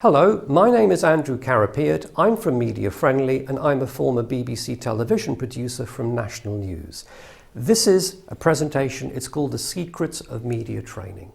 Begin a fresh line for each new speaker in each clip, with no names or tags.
Hello, my name is Andrew Carapiet. I'm from Media Friendly and I'm a former BBC television producer from National News. This is a presentation, it's called The Secrets of Media Training.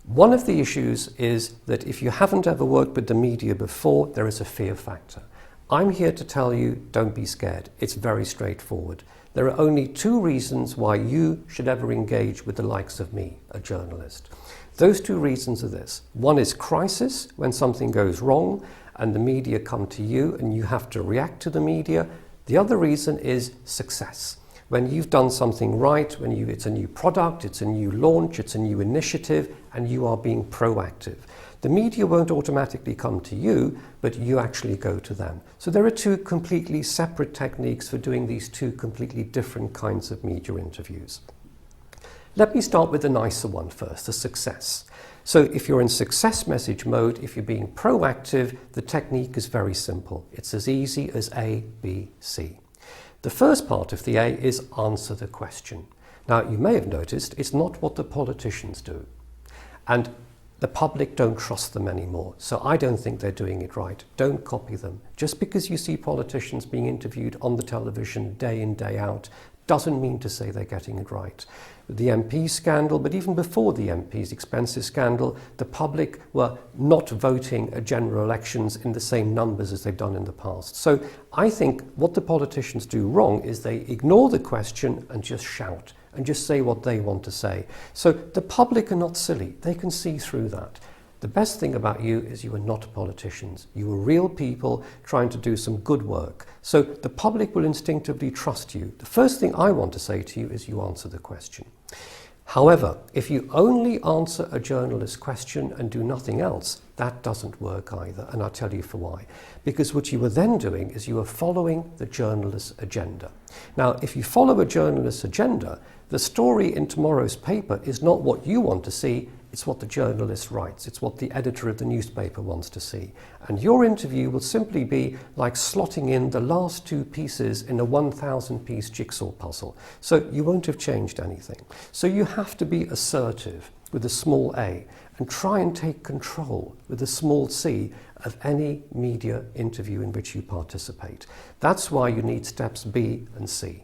One of the issues is that if you haven't ever worked with the media before, there is a fear factor. I'm here to tell you, don't be scared. It's very straightforward. There are only two reasons why you should ever engage with the likes of me, a journalist. Those two reasons are this. One is crisis, when something goes wrong and the media come to you and you have to react to the media. The other reason is success. When you've done something right, it's a new product, it's a new launch, it's a new initiative, and you are being proactive. The media won't automatically come to you, but you actually go to them. So there are two completely separate techniques for doing these two completely different kinds of media interviews. Let me start with the nicer one first, the success. So if you're in success message mode, if you're being proactive, the technique is very simple. It's as easy as A, B, C. The first part of the A is answer the question. Now, you may have noticed it's not what the politicians do. And the public don't trust them anymore. So I don't think they're doing it right. Don't copy them. Just because you see politicians being interviewed on the television day in, day out, doesn't mean to say they're getting it right. The MP scandal, but even before the MP's expenses scandal, the public were not voting at general elections in the same numbers as they've done in the past. So I think what the politicians do wrong is they ignore the question and just shout and just say what they want to say. So the public are not silly. They can see through that. The best thing about you is you are not politicians. You are real people trying to do some good work. So the public will instinctively trust you. The first thing I want to say to you is you answer the question. However, if you only answer a journalist's question and do nothing else, that doesn't work either. And I'll tell you for why. Because what you are then doing is you are following the journalist's agenda. Now, if you follow a journalist's agenda, the story in tomorrow's paper is not what you want to see, it's what the journalist writes. It's what the editor of the newspaper wants to see. And your interview will simply be like slotting in the last two pieces in a 1,000-piece jigsaw puzzle. So you won't have changed anything. So you have to be assertive with a small a and try and take control with a small c of any media interview in which you participate. That's why you need steps B and C.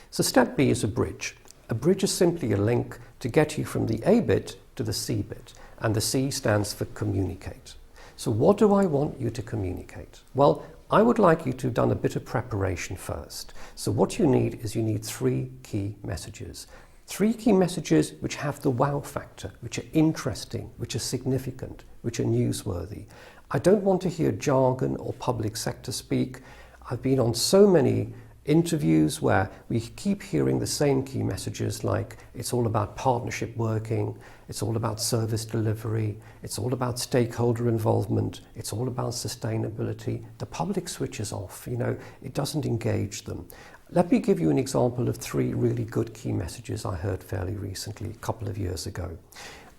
So step B is a bridge. A bridge is simply a link to get you from the A bit to the C bit, and the C stands for communicate. So what do I want you to communicate? Well, I would like you to have done a bit of preparation first. So what you need is you need three key messages. Three key messages which have the wow factor, which are interesting, which are significant, which are newsworthy. I don't want to hear jargon or public sector speak. I've been on so many interviews where we keep hearing the same key messages like it's all about partnership working, it's all about service delivery, it's all about stakeholder involvement, it's all about sustainability. The public switches off, it doesn't engage them. Let me give you an example of three really good key messages I heard fairly recently, a couple of years ago.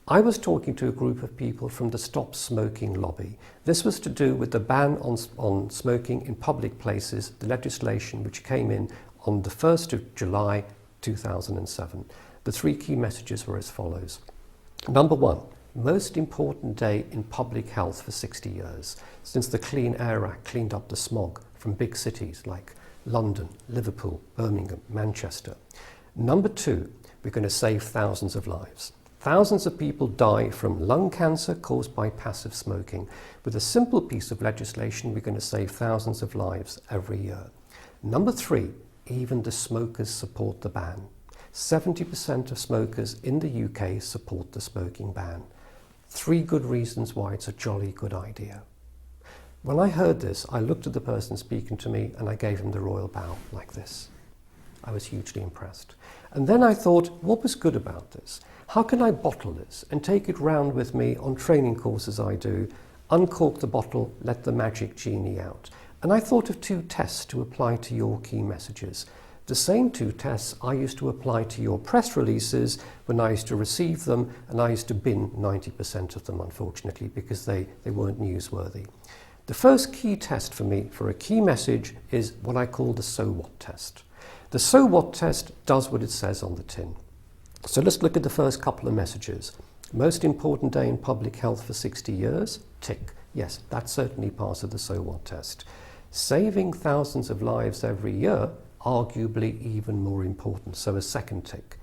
I was talking to a group of people from the Stop Smoking lobby. This was to do with the ban on smoking in public places, the legislation which came in on the 1st of July 2007. The three key messages were as follows. Number one, most important day in public health for 60 years, since the Clean Air Act cleaned up the smog from big cities like London, Liverpool, Birmingham, Manchester. Number two, we're going to save thousands of lives. Thousands of people die from lung cancer caused by passive smoking. With a simple piece of legislation, we're going to save thousands of lives every year. Number three, even the smokers support the ban. 70% of smokers in the UK support the smoking ban. Three good reasons why it's a jolly good idea. When I heard this, I looked at the person speaking to me and I gave him the royal bow like this. I was hugely impressed. And then I thought, what was good about this? How can I bottle this and take it round with me on training courses I do, uncork the bottle, let the magic genie out? And I thought of two tests to apply to your key messages. The same two tests I used to apply to your press releases when I used to receive them, and I used to bin 90% of them, unfortunately, because they weren't newsworthy. The first key test for me for a key message is what I call the so what test. The so what test does what it says on the tin. So let's look at the first couple of messages. Most important day in public health for 60 years, tick. Yes, that's certainly part of the so what test. Saving thousands of lives every year, arguably even more important, so a second tick.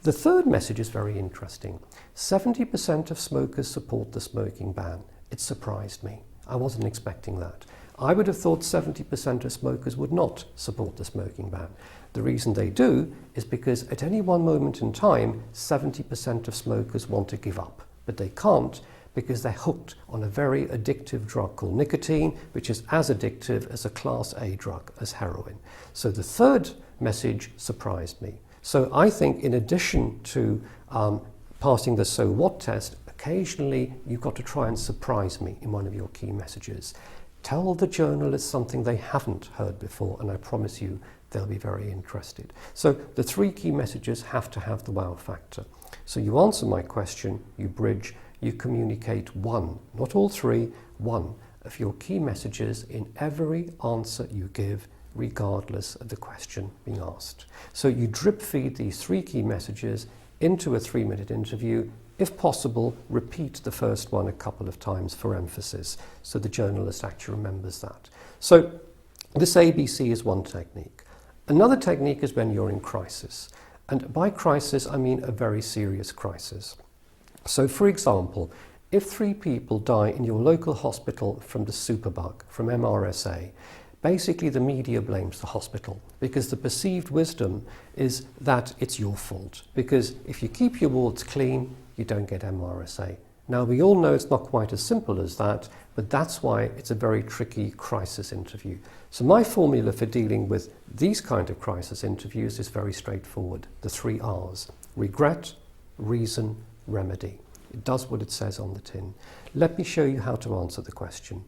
The third message is very interesting. 70% of smokers support the smoking ban. It surprised me. I wasn't expecting that. I would have thought 70% of smokers would not support the smoking ban. The reason they do is because at any one moment in time, 70% of smokers want to give up, but they can't because they're hooked on a very addictive drug called nicotine, which is as addictive as a Class A drug, as heroin. So the third message surprised me. So I think in addition to passing the so what test, occasionally you've got to try and surprise me in one of your key messages. Tell the journalists something they haven't heard before, and I promise you they'll be very interested. So the three key messages have to have the wow factor. So you answer my question, you bridge, you communicate one, not all three, one of your key messages in every answer you give, regardless of the question being asked. So you drip feed these three key messages into a 3-minute interview. If possible, repeat the first one a couple of times for emphasis, so the journalist actually remembers that. So this ABC is one technique. Another technique is when you're in crisis. And by crisis, I mean a very serious crisis. So for example, if 3 people die in your local hospital from the superbug, from MRSA, basically the media blames the hospital because the perceived wisdom is that it's your fault. Because if you keep your wards clean, you don't get MRSA. Now we all know it's not quite as simple as that, but that's why it's a very tricky crisis interview. So my formula for dealing with these kind of crisis interviews is very straightforward. The 3 R's: regret, reason, remedy. It does what it says on the tin. Let me show you how to answer the question.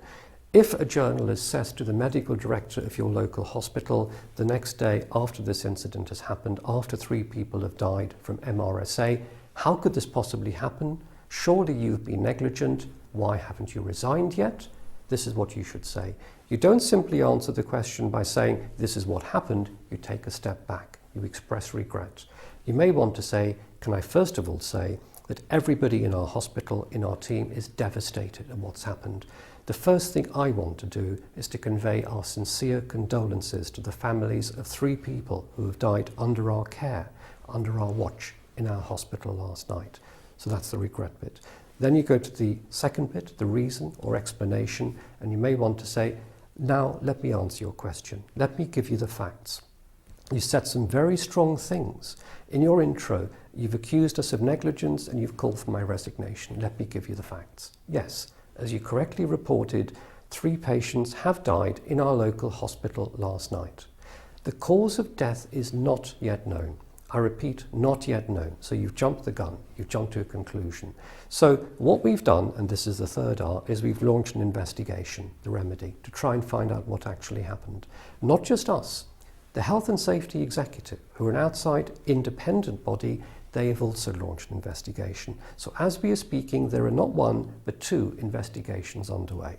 If a journalist says to the medical director of your local hospital the next day after this incident has happened, after 3 people have died from MRSA, how could this possibly happen? Surely you've been negligent. Why haven't you resigned yet? This is what you should say. You don't simply answer the question by saying, this is what happened. You take a step back. You express regret. You may want to say, can I first of all say that everybody in our hospital, in our team, is devastated at what's happened. The first thing I want to do is to convey our sincere condolences to the families of 3 people who have died under our care, under our watch in our hospital last night. So that's the regret bit. Then you go to the second bit, the reason or explanation, and you may want to say, now let me answer your question. Let me give you the facts. You said some very strong things. In your intro, you've accused us of negligence and you've called for my resignation. Let me give you the facts. Yes, as you correctly reported, 3 patients have died in our local hospital last night. The cause of death is not yet known. I repeat, not yet known. So you've jumped the gun, you've jumped to a conclusion. So what we've done, and this is the third R, is we've launched an investigation, the remedy, to try and find out what actually happened. Not just us. The Health and Safety Executive, who are an outside independent body, they have also launched an investigation. So as we are speaking, there are not 1, but 2 investigations underway.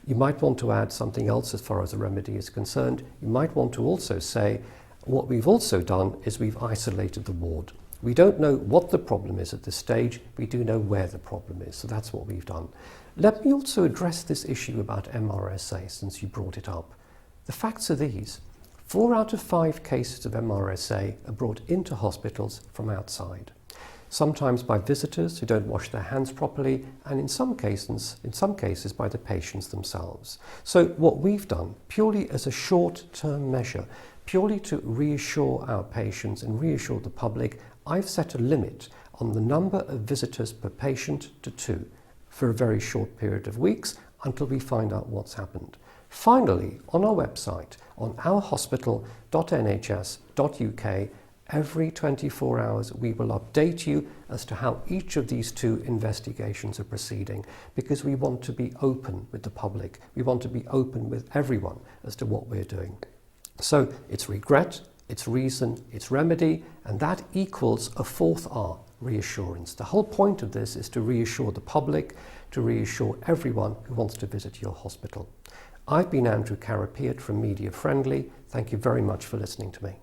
You might want to add something else as far as the remedy is concerned. You might want to also say, what we've also done is we've isolated the ward. We don't know what the problem is at this stage. We do know where the problem is. So that's what we've done. Let me also address this issue about MRSA, since you brought it up. The facts are these. 4 out of 5 cases of MRSA are brought into hospitals from outside, sometimes by visitors who don't wash their hands properly, and in some cases by the patients themselves. So what we've done, purely as a short-term measure, purely to reassure our patients and reassure the public, I've set a limit on the number of visitors per patient to 2 for a very short period of weeks until we find out what's happened. Finally, on our website, on ourhospital.nhs.uk, every 24 hours we will update you as to how each of these 2 investigations are proceeding, because we want to be open with the public. We want to be open with everyone as to what we're doing. So it's regret, it's reason, it's remedy, and that equals a 4th R, reassurance. The whole point of this is to reassure the public, to reassure everyone who wants to visit your hospital. I've been Andrew Carapiet from Media Friendly. Thank you very much for listening to me.